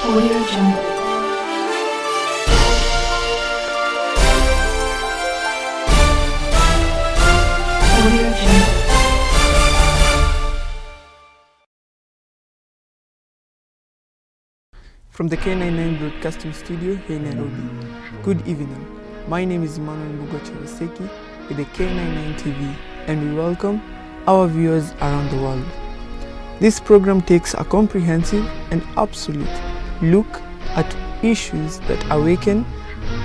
Audio Jungle. Audio Jungle. From the K99 Broadcasting Studio here in Nairobi. Good evening. My name is Emmanuel Mbugwa Chavaseki with the K99 TV, and we welcome our viewers around the world. This program takes a comprehensive and absolute look at issues that awaken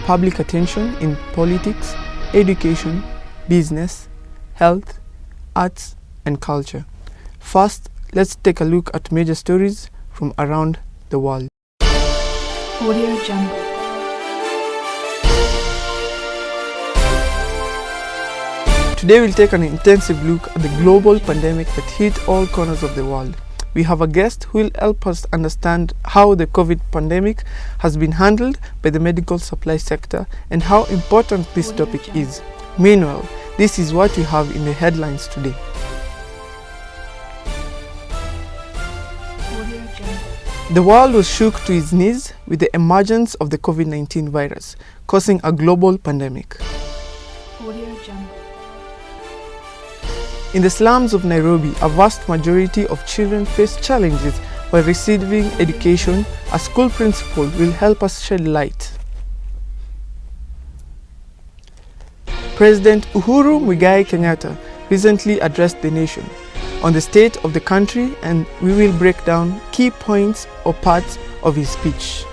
public attention in politics, education, business, health, arts, and culture. First, let's take a look at major stories from around the world. Audio Jungle. Today we'll take an intensive look at the global pandemic that hit all corners of the world. We have a guest who will help us understand how the COVID pandemic has been handled by the medical supply sector and how important this topic is. Meanwhile, this is what we have in the headlines today. The world was shook to its knees with the emergence of the COVID-19 virus, causing a global pandemic. In the slums of Nairobi, a vast majority of children face challenges while receiving education. A school principal will help us shed light. President Uhuru Muigai Kenyatta recently addressed the nation on the state of the country, and we will break down key points or parts of his speech.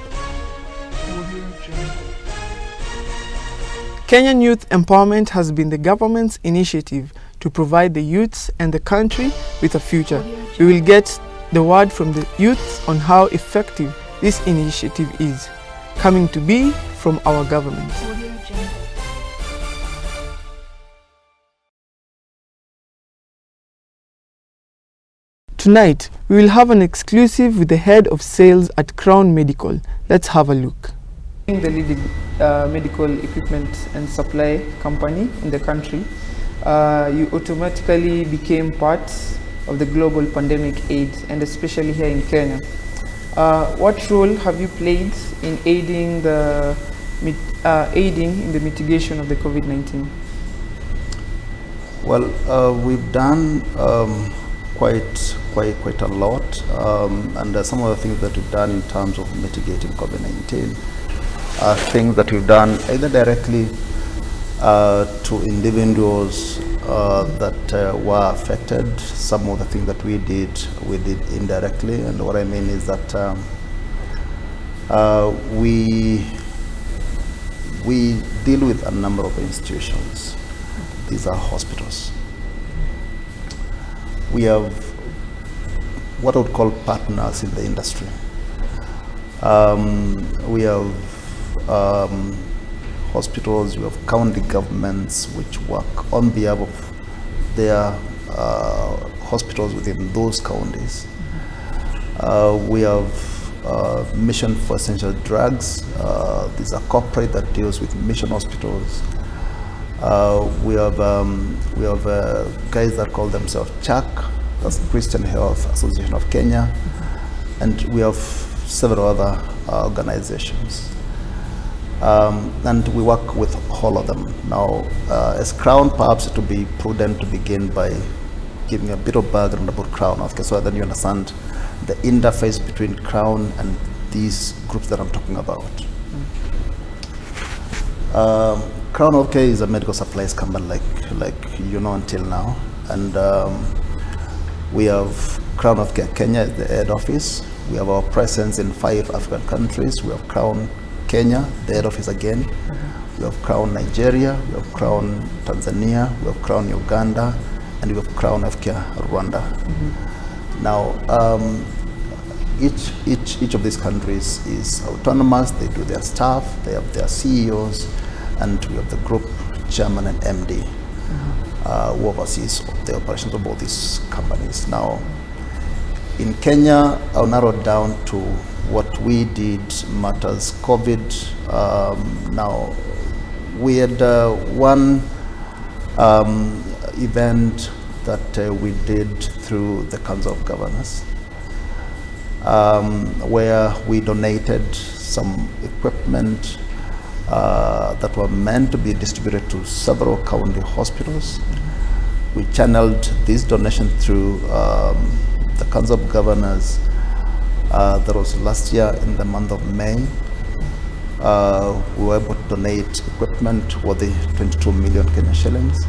Kenyan Youth Empowerment has been the government's initiative to provide the youths and the country with a future. We will get the word from the youths on how effective this initiative is, coming to be from our government. Tonight, we will have an exclusive with the head of sales at Crown Medical. Let's have a look. The leading medical equipment and supply company in the country, you automatically became part of the global pandemic aid, and especially here in Kenya. What role have you played in aiding in the mitigation of the COVID-19? Well, we've done quite a lot, and some of the things that we've done in terms of mitigating COVID-19 are things that we've done either directly to individuals that were affected. Some of the things that we did indirectly, and what I mean is that we deal with a number of institutions. These are hospitals. We have what I would call partners in the industry. We have hospitals, we have county governments which work on behalf of their hospitals within those counties. We have Mission for Essential Drugs. These are corporate that deals with mission hospitals. We have guys that call themselves CHAK, that's Christian Health Association of Kenya, and we have several other organizations. And we work with all of them. Now, as Crown, perhaps it would be prudent to begin by giving a bit of background about Crown Healthcare, so that you understand the interface between Crown and these groups that I'm talking about. Crown Healthcare is a medical supplies company, like you know until now, and we have Crown Healthcare Kenya as the head office. We have our presence in 5 African countries. We have Crown Kenya, the head office again. We have Crown Nigeria, we have Crown Tanzania, we have Crown Uganda, and we have Crown Healthcare Rwanda. Now, each of these countries is autonomous. They do their staff, they have their CEOs, and we have the group chairman and MD who oversees the operations of both these companies. Now, in Kenya, I'll narrow it down to what we did matters COVID. Now, we had one event that we did through the Council of Governors. where we donated some equipment that were meant to be distributed to several county hospitals. We channeled this donation through the Council of Governors. That was last year in the month of May. We were able to donate equipment worth 22 million Kenyan shillings.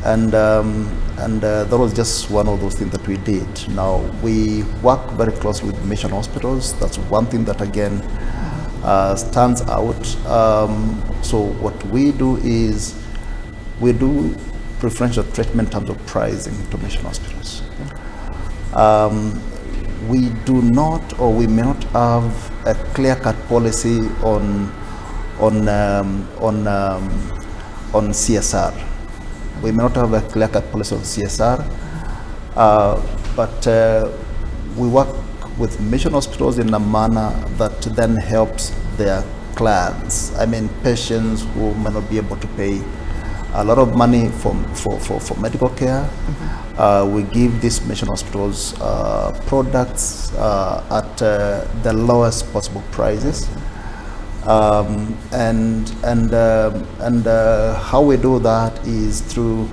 And that was just one of those things that we did. Now, we work very closely with mission hospitals. That's one thing that, again, stands out. So what we do is we do preferential treatment in terms of pricing to mission hospitals. We do not, or we may not have a clear-cut policy on CSR. We may not have a clear-cut policy on CSR, but we work with mission hospitals in a manner that then helps their clients. I mean, patients who may not be able to pay a lot of money for medical care. We give these mission hospitals products at the lowest possible prices. And how we do that is through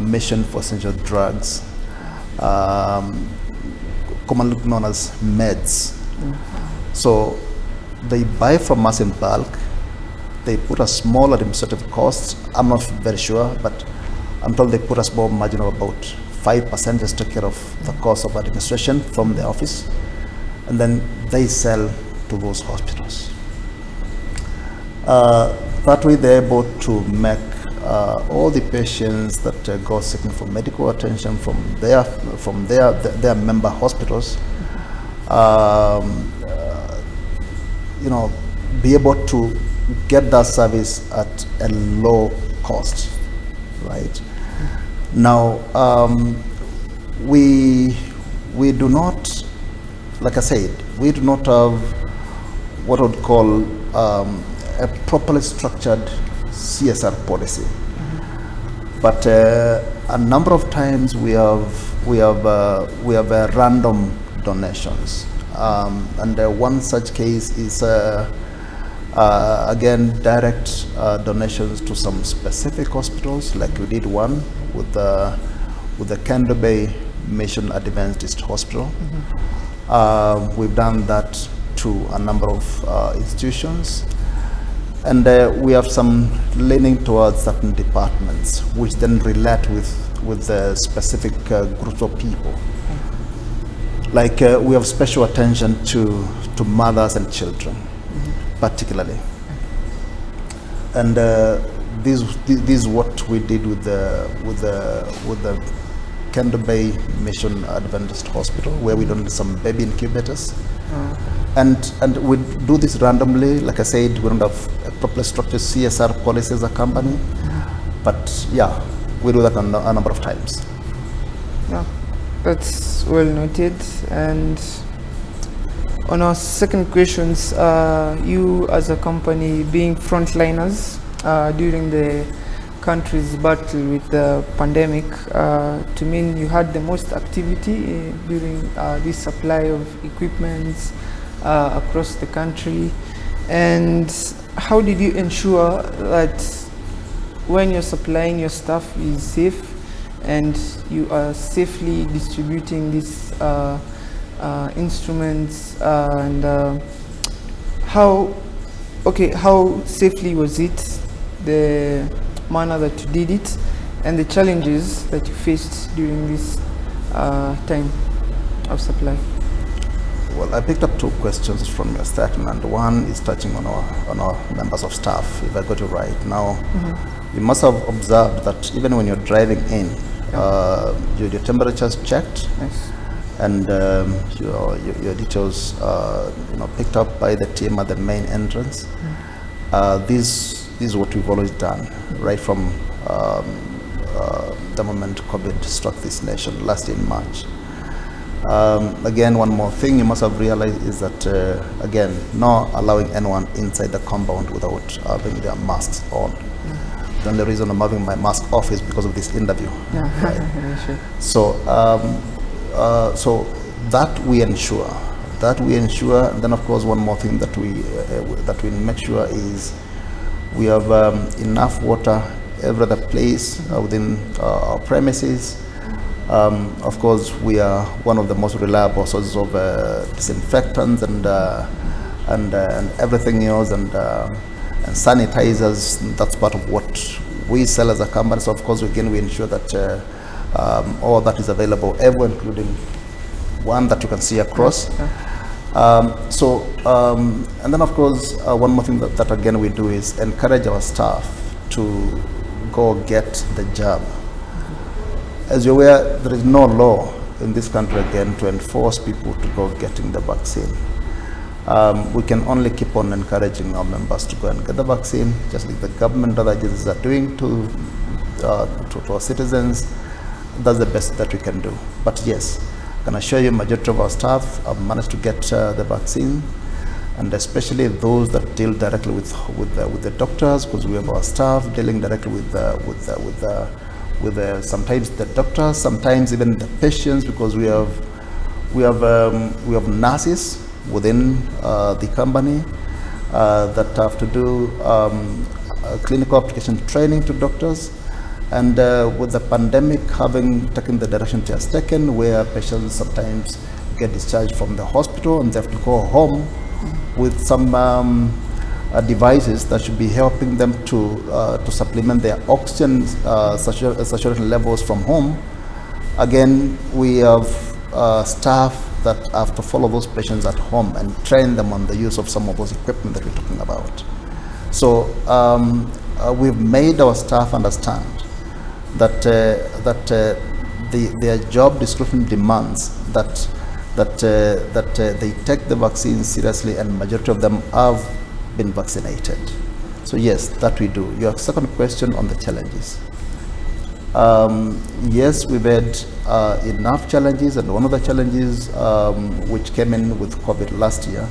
Mission for Essential Drugs, commonly known as meds. So they buy from us in bulk. They put a small administrative cost. I'm not very sure, but I'm told they put a small margin of about 5% just to take care of the cost of administration from the office, and then they sell to those hospitals. That way they're able to make all the patients that go seeking for medical attention from their member hospitals, be able to get that service at a low cost, right? Now, we do not, like I said, we do not have what I would call a properly structured CSR policy. But a number of times we have random donations, and one such case is again direct donations to some specific hospitals, like we did one with the Kendo Bay Mission Adventist Hospital. We've done that to a number of institutions. And we have some leaning towards certain departments, which then relate with the specific groups of people. Like we have special attention to mothers and children, particularly. And this is what we did with the Kendo Bay Mission Adventist Hospital, where we donated some baby incubators. And we do this randomly. Like I said, we don't have a properly structured CSR policy as a company, but yeah, we do that a number of times. Yeah, that's well noted. And on our second questions, you as a company being frontliners during the country's battle with the pandemic, to mean you had the most activity during this supply of equipment across the country. And how did you ensure that when you're supplying your stuff is safe and you are safely distributing these instruments, and how safely was it, the manner that you did it, and the challenges that you faced during this time of supply? Well, I picked up two questions from your statement. One is touching on our members of staff, if I got it right. Now, you must have observed that even when you're driving in, your temperature's checked. Yes. And your details picked up by the team at the main entrance. This is what we've always done, right from the moment COVID struck this nation last in March. Again, one more thing you must have realized is that, again, not allowing anyone inside the compound without having their masks on. The only reason I'm having my mask off is because of this interview. Yeah. Right? Sure. So that we ensure. And then of course one more thing that we make sure is we have enough water every other place within our premises. Of course, we are one of the most reliable sources of disinfectants and everything else, and sanitizers. That's part of what we sell as a company. So of course, again, we ensure that all that is available everywhere, including one that you can see across. And then of course, one more thing that again we do is encourage our staff to go get the jab. As you're aware, there is no law in this country again to enforce people to go getting the vaccine. We can only keep on encouraging our members to go and get the vaccine, just like the government other agencies are doing to our citizens. That's the best that we can do. But yes, I can assure you, majority of our staff have managed to get the vaccine, and especially those that deal directly with the doctors, because we have our staff dealing directly with sometimes the doctors, sometimes even the patients, because we have nurses within the company that have to do clinical application training to doctors. And with the pandemic having taken the direction it has taken, where patients sometimes get discharged from the hospital and they have to go home with some devices that should be helping them to supplement their oxygen saturation levels from home. Again, we have staff that have to follow those patients at home and train them on the use of some of those equipment that we're talking about. So we've made our staff understand that their job description demands that they take the vaccine seriously, and majority of them have been vaccinated. So yes, that we do. Your second question on the challenges. Yes, we've had enough challenges, and one of the challenges which came in with COVID last year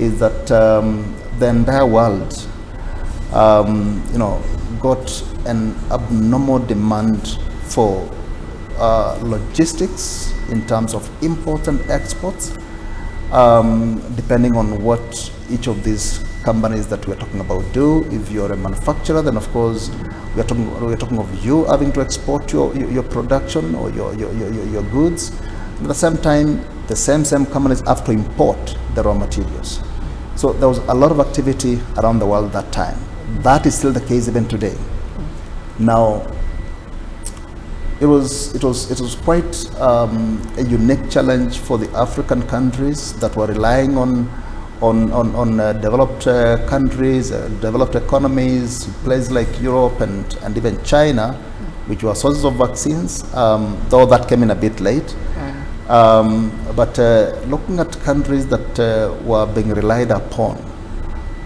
is that the entire world got an abnormal demand for logistics in terms of imports and exports, depending on what each of these companies that we're talking about do. If you're a manufacturer, then of course we're talking of you having to export your production or your goods. At the same time, the same companies have to import the raw materials. So there was a lot of activity around the world that time. That is still the case even today. Now, it was quite a unique challenge for the African countries that were relying on developed countries, developed economies, places like Europe and even China, which were sources of vaccines, though that came in a bit late. But looking at countries that were being relied upon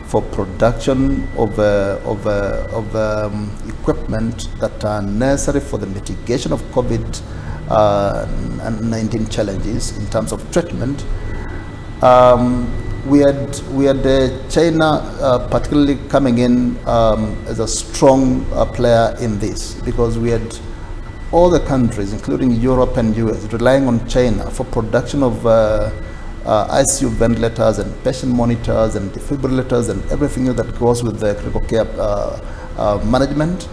for production of equipment that are necessary for the mitigation of COVID-19 challenges in terms of treatment. We had China particularly coming in as a strong player in this, because we had all the countries, including Europe and US, relying on China for production of ICU ventilators and patient monitors and defibrillators and everything that goes with the critical care management.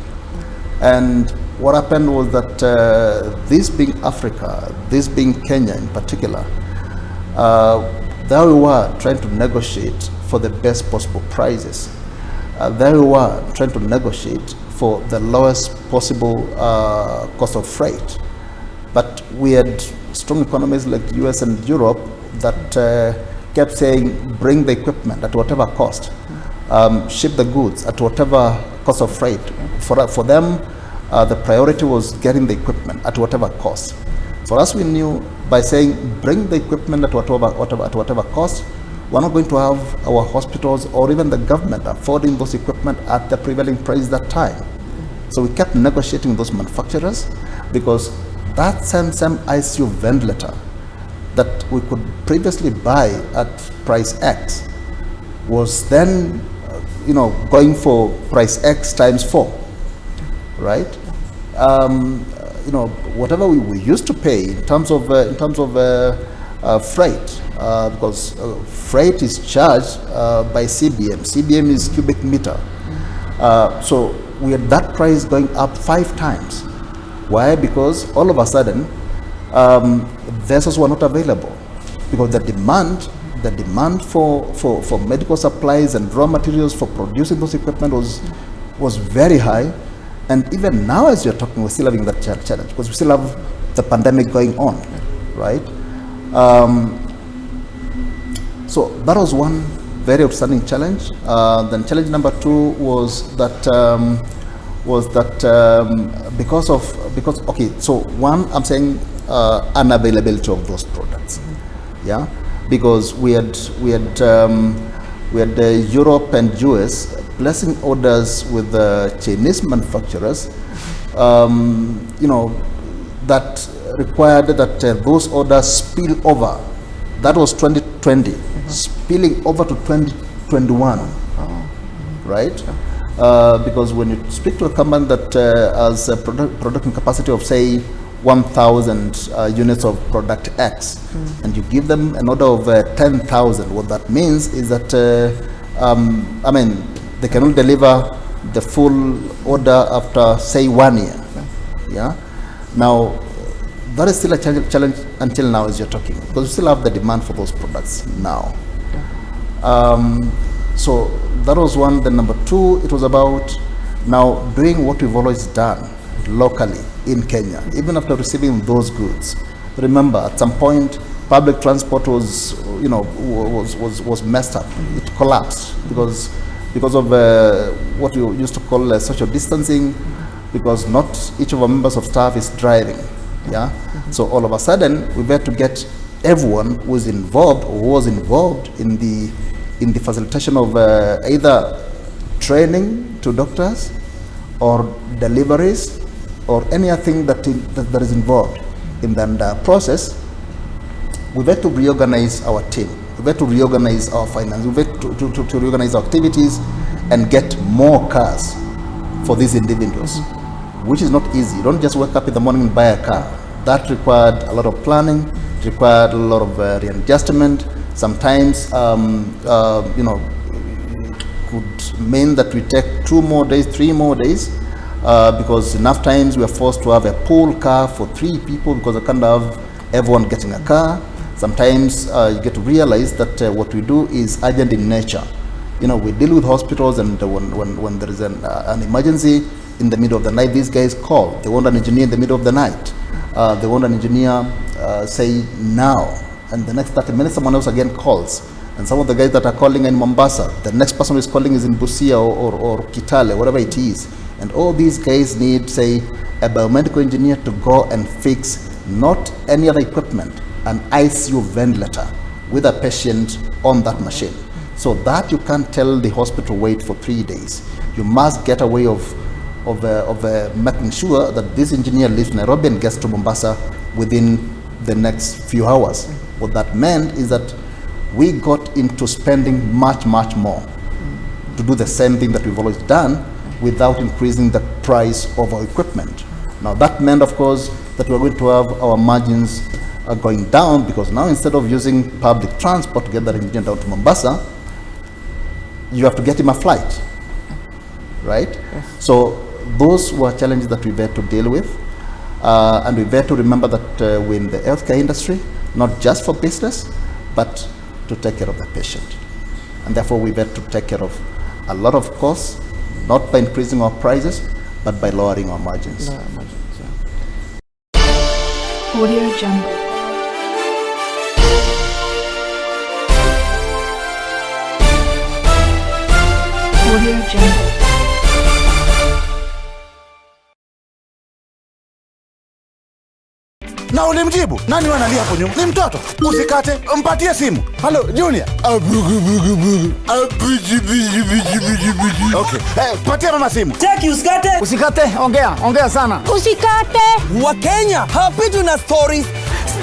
And what happened was that this being Africa, this being Kenya in particular, there we were trying to negotiate for the best possible prices. There we were trying to negotiate for the lowest possible cost of freight. But we had strong economies like the US and Europe that kept saying, bring the equipment at whatever cost, ship the goods at whatever cost of freight. For them, the priority was getting the equipment at whatever cost. For us, we knew by saying, bring the equipment at whatever cost, we're not going to have our hospitals or even the government affording those equipment at the prevailing price that time. So we kept negotiating with those manufacturers, because that same ICU ventilator that we could previously buy at price X was then, going for price X times 4, right? whatever we used to pay in terms of freight, because freight is charged by CBM. CBM is cubic meter. So we had that price going up 5 times. Why? Because all of a sudden, vessels were not available, because the demand for medical supplies and raw materials for producing those equipment was very high. And even now, as you're talking, we're still having that challenge, because we still have the pandemic going on, right? So that was one very outstanding challenge. Then challenge number 2 was that because okay, so one, I'm saying unavailability of those products, yeah, because we had Europe and US placing orders with the Chinese manufacturers, that required that those orders spill over. That was 2020, spilling over to 2021, right? Because when you speak to a company that has a production capacity of, say, 1,000 units of product X, and you give them an order of 10,000, what that means is that, they can only deliver the full order after, say, 1 year. Yeah. Now, that is still a challenge until now, as you're talking, because we still have the demand for those products now. So that was one. Then number 2, it was about now doing what we've always done locally in Kenya, even after receiving those goods. Remember, at some point, public transport was messed up. It collapsed because of what we used to call social distancing, because not each of our members of staff is driving. Yeah. So all of a sudden, we had to get everyone who was involved in the facilitation of either training to doctors or deliveries or anything that is involved in the process. We had to reorganize our team. We had to reorganize our finance. We had to reorganize our activities and get more cars for these individuals, which is not easy. You don't just wake up in the morning and buy a car. That required a lot of planning. It required a lot of readjustment. Sometimes, could mean that we take 2 more days, 3 more days, because enough times we are forced to have a pool car for 3 people, because I can't have everyone getting a car. Sometimes you get to realize that what we do is urgent in nature. We deal with hospitals, and when there is an emergency in the middle of the night, these guys call. They want an engineer in the middle of the night. They want an engineer, say, now. And the next 30 minutes, someone else again calls. And some of the guys that are calling in Mombasa, the next person who is calling is in Busia or Kitale, whatever it is. And all these guys need, say, a biomedical engineer to go and fix not any other equipment, an ICU ventilator with a patient on that machine. So that you can't tell the hospital wait for 3 days. You must get a way of making sure that this engineer leaves Nairobi and gets to Mombasa within the next few hours. What that meant is that we got into spending much more to do the same thing that we've always done without increasing the price of our equipment. Now that meant, of course, that we're going to have our margins going down, because now instead of using public transport to get that engineer down to Mombasa, you have to get him a flight, right? Yes. So those were challenges that we've had to deal with, and we've had to remember that we're in the healthcare industry, not just for business, but to take care of the patient. And therefore we've had to take care of a lot of costs, not by increasing our prices, but by lowering our margins. Audio Jungle. Audio Jungle. Na ulimjibu? Nani wanalia hapo nyuma? Ni mtoto. Usikate, mpatie simu. Hello, Junior. Okay. Patia mama simu. Cheki, usikate. Usikate, ongea sana. Usikate. Wakenya hawapitwi na stories.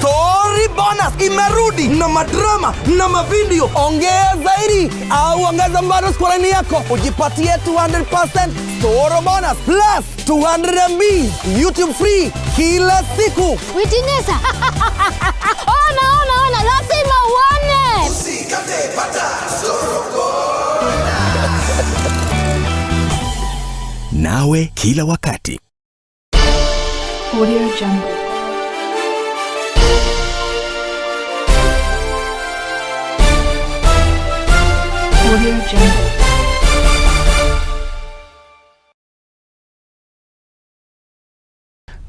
Story bonus imerudi na madrama na mavideo. Ongea zaidi au ongeza bado kwa line yako ujipatie 200% story bonus plus 200 MB YouTube free kila siku. Witinesa. Ona, lazima uone. Usikate pata soroko. Nawe kila wakati. Audio Jungle. Audio Jungle.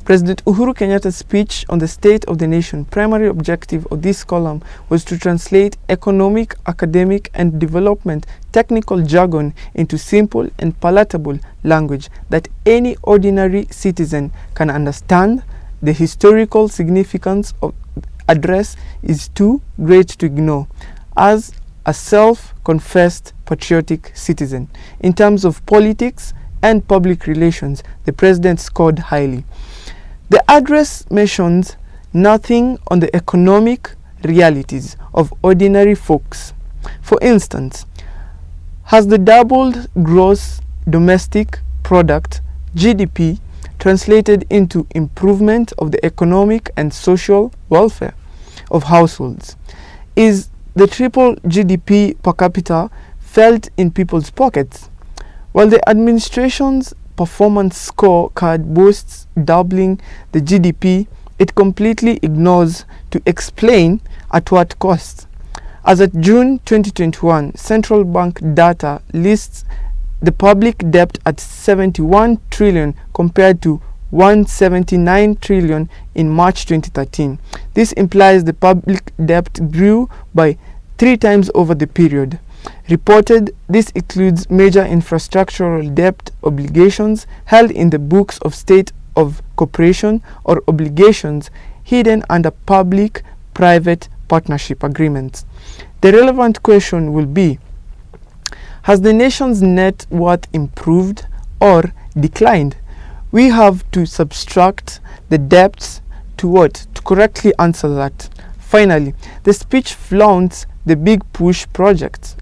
President Uhuru Kenyatta's speech on the state of the nation, primary objective of this column was to translate economic, academic, and development technical jargon into simple and palatable language that any ordinary citizen can understand. The historical significance of address is too great to ignore. As a self-confessed patriotic citizen, in terms of politics and public relations, the president scored highly. The address mentions nothing on the economic realities of ordinary folks. For instance, has the doubled gross domestic product (GDP) translated into improvement of the economic and social welfare of households? Is the triple GDP per capita felt in people's pockets? While the administration's performance scorecard boasts doubling the GDP, it completely ignores to explain at what cost. As at June 2021, central bank data lists the public debt at 71 trillion compared to 179 trillion in March 2013. This implies the public debt grew by 3 times over the period. Reported, this includes major infrastructural debt obligations held in the books of state of corporation or obligations hidden under public-private partnership agreements. The relevant question will be, has the nation's net worth improved or declined? We have to subtract the debts to what? To correctly answer that. Finally, the speech flaunts the big push projects,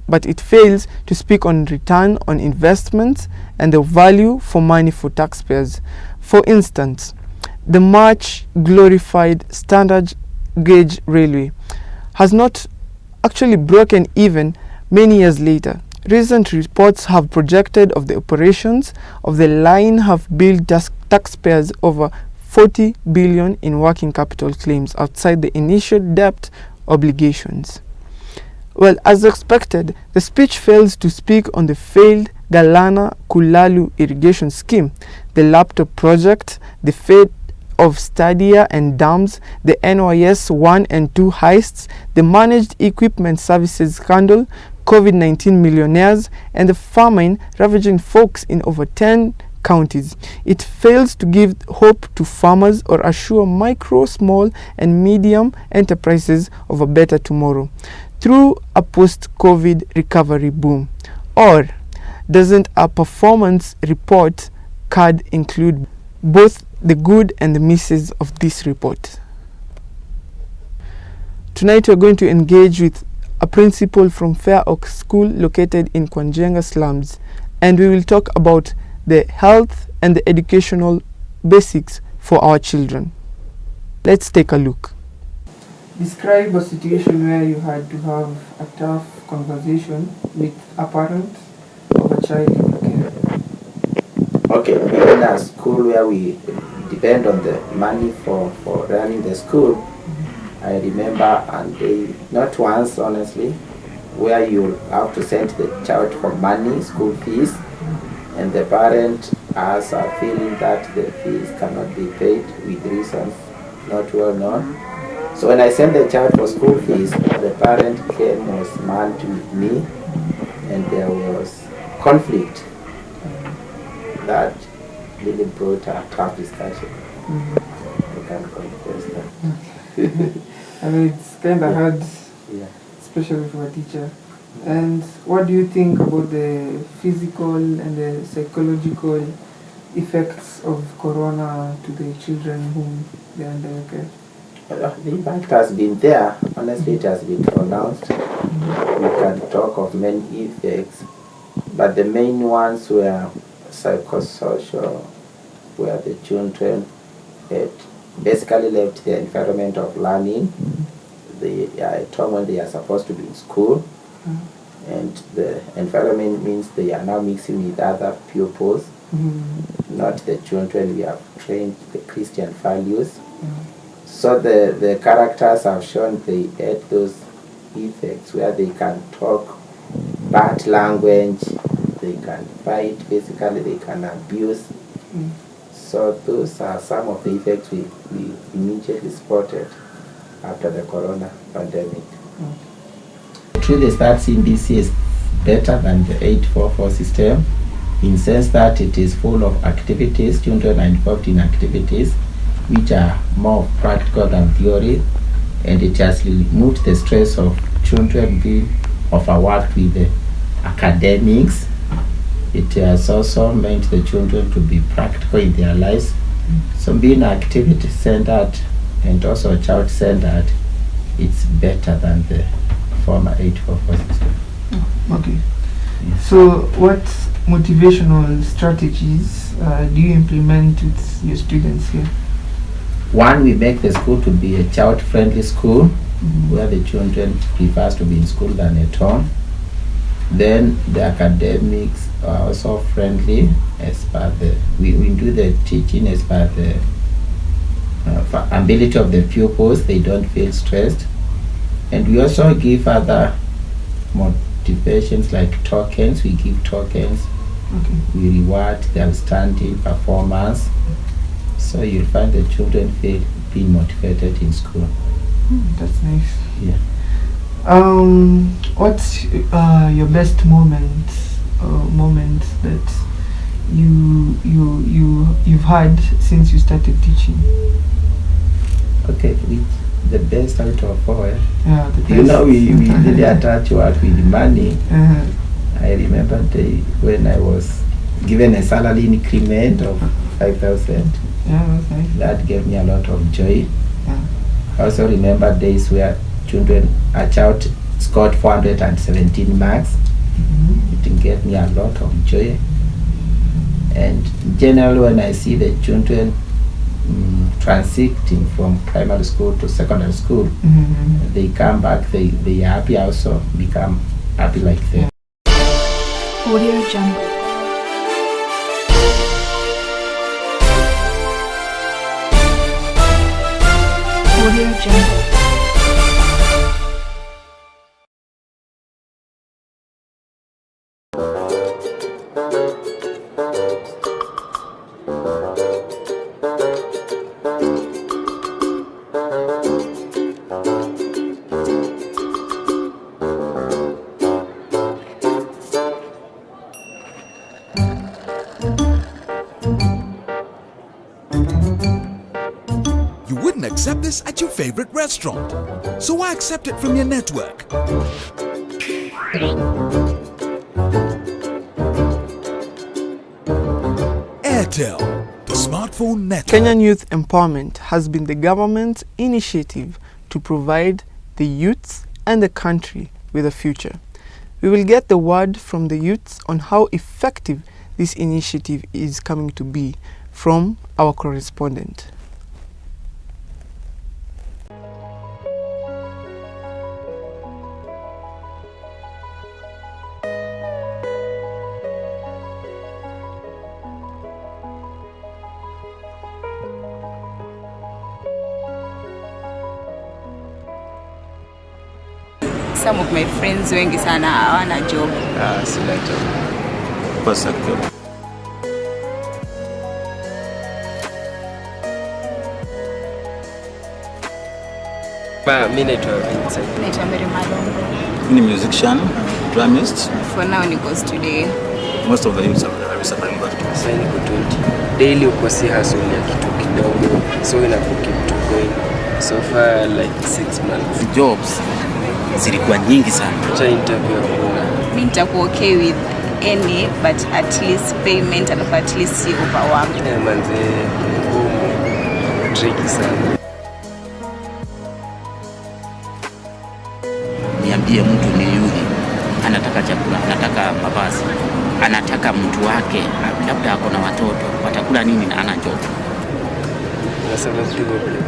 but it fails to speak on return on investments and the value for money for taxpayers. For instance, the much glorified standard gauge railway has not actually broken even many years later. Recent reports have projected of the operations of the line have billed taxpayers over 40 billion in working capital claims outside the initial debt obligations. Well, as expected, the speech fails to speak on the failed Galana Kulalu irrigation scheme, the laptop project, the fate of Stadia and dams, the NYS 1 and 2 heists, the managed equipment services scandal, COVID-19 millionaires, and the famine ravaging folks in over 10 counties. It fails to give hope to farmers or assure micro, small, and medium enterprises of a better tomorrow through a post-COVID recovery boom? Or doesn't a performance report card include both the good and the misses of this report? Tonight we're going to engage with a principal from Fair Oak School located in Kwanjenga slums, and we will talk about the health and the educational basics for our children. Let's take a look. Describe a situation where you had to have a tough conversation with a parent of a child in your care. Okay, in a school where we depend on the money for running the school, I remember a day, not once honestly, where you have to send the child for money, school fees, and the parent has a feeling that the fees cannot be paid with reasons not well known. So when I sent the child for school fees, the parent came, was mad with me, and there was conflict that really brought a tough discussion. I can't confess that. I mean, it's kind of hard, especially for a teacher. And what do you think about the physical and the psychological effects of corona to the children whom they are under your care? The impact has been there. Honestly, it has been pronounced. We can talk of many effects, but the main ones were psychosocial, where the children had basically left the environment of learning. They are at home when they are supposed to be in school, and the environment means they are now mixing with other pupils, not the children we have trained the Christian values. So the characters have shown they had those effects where they can talk bad language, they can fight physically, they can abuse. So those are some of the effects we immediately spotted after the corona pandemic. The truth is that CBC is better than the 844 system in the sense that it is full of activities. Children are involved in activities which are more practical than theory, and it has removed the stress of children being overworked with the academics. It has also made the children to be practical in their lives. So being activity-centered and also child-centered, it's better than the former 844 system. Okay. So what motivational strategies do you implement with your students here? One, we make the school to be a child-friendly school, where the children prefers to be in school than at home. Then the academics are also friendly as per the, we do the teaching as per the ability of the pupils. They don't feel stressed. And we also give other motivations like tokens. We give tokens. We reward the outstanding performance. So you'll find the children feel being motivated in school. That's nice. Yeah. What's your best moments that you've had since you started teaching? Okay, the best out of four. Yeah, the best. You know, we really attach work with money. I remember when I was given a salary increment of 5,000. Yeah, that's nice. That gave me a lot of joy. Yeah. I also remember days where a child scored 417 marks. It gave me a lot of joy. And generally, when I see the children transiting from primary school to secondary school, they come back, they are happy, also become happy like them. Audio Jungle. Audio Jungle. You wouldn't accept this at your favorite restaurant, so why accept it from your network? Airtel, the smartphone network. Kenyan Youth Empowerment has been the government's initiative to provide the youths and the country with a future. We will get the word from the youths on how effective this initiative is coming to be from our correspondent. Some of my friends wengi sana hawana job. Sina job. Kosa job. Mimi naitwa Vincent. Naitwa Mary Malongo. Ni musician, drummist. For now niko studying. Most of the youths are suffering back to us. Sasa niko 20. Daily uko si hustle ya kitu kidogo. So ina keep to going. So far like 6 months. Jobs zilikuwa nyingi sana. Acha interview kuna. Mimi nitakuwa okay with any, but at least payment and at least si overwhelmed. Manze ngumu. Tricky sana. usaidie mtu ni yule anataka chakula, anataka mavazi, anataka mtu wake, labda ako na watoto, watakula nini na ana joto. Nasema vitu vile.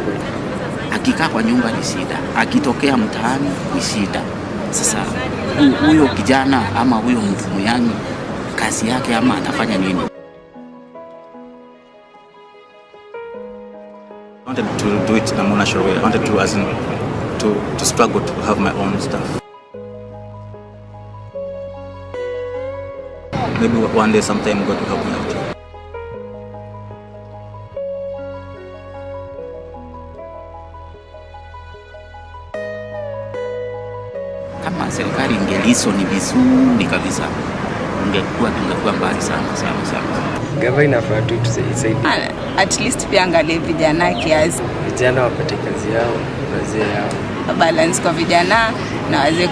Akikaa kwa nyumba ni shida, akitokea mtaani ni shida. Sasa huyo kijana ama huyo mtu yani kazi yake ama atafanya nini? I wanted to do it in a more natural way. I wanted to, as in, to struggle to have my own stuff. Maybe one day, sometime, God will help me out. Kama serikali ingeliso ni vizuri kabisa, tungekuwa mbali sana. Gava inafaa tu tusaidie. At least pia angalie vijana kiasi. Vijana wapate kazi yao, wazee yao. Balance kwa vijana na wazee.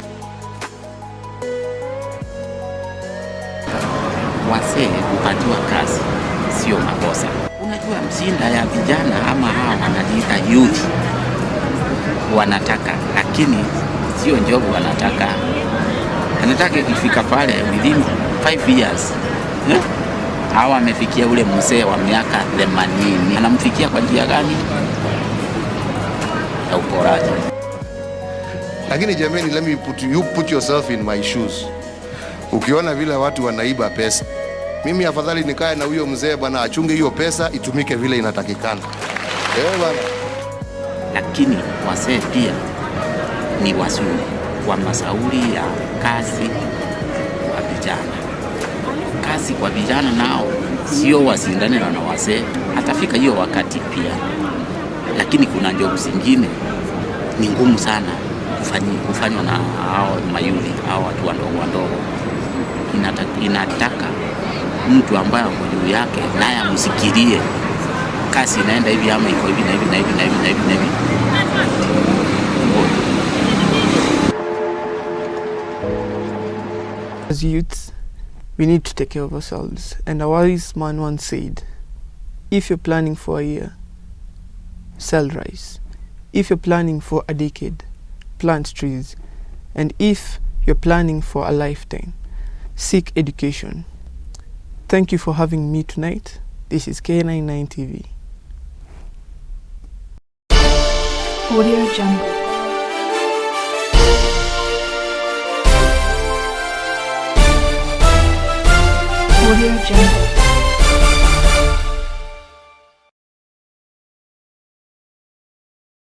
Wazee kupatiwa kazi sio makosa. Unajua msinda ya vijana ama hawa wanajiita youth wanataka, lakini sio njogo wanataka. Anataka ikifika pale within 5 years. Hawa amefikia ule mzee wa miaka 80. Anamfikia kwa njia gani? Ya uporaji. Lakini jamani, let me put yourself in my shoes. Ukiona vile watu wanaiba pesa, mimi afadhali nikae na huyo mzee bwana, achunge hiyo pesa itumike vile inatakikana. Bwana. Lakini wazee pia ni wazuri kwa masauri ya kazi kwa vijana. Kazi kwa vijana nao sio wasindane na wazee, atafika hiyo wakati pia. Lakini kuna job zingine ni ngumu sana kufanywa na hao mayuli, hao watu wadogo. Inataka mtu ambaye ako juu yake naye amsikirie kazi inaenda hivi ama iko hivi na hivi na hivi na hivi na hivi na hivi. As youths, we need to take care of ourselves. And a wise man once said, if you're planning for a year, sell rice. If you're planning for a decade, plant trees. And if you're planning for a lifetime, seek education. Thank you for having me tonight. This is K99 TV. Audio Jungle. Audio Jungle.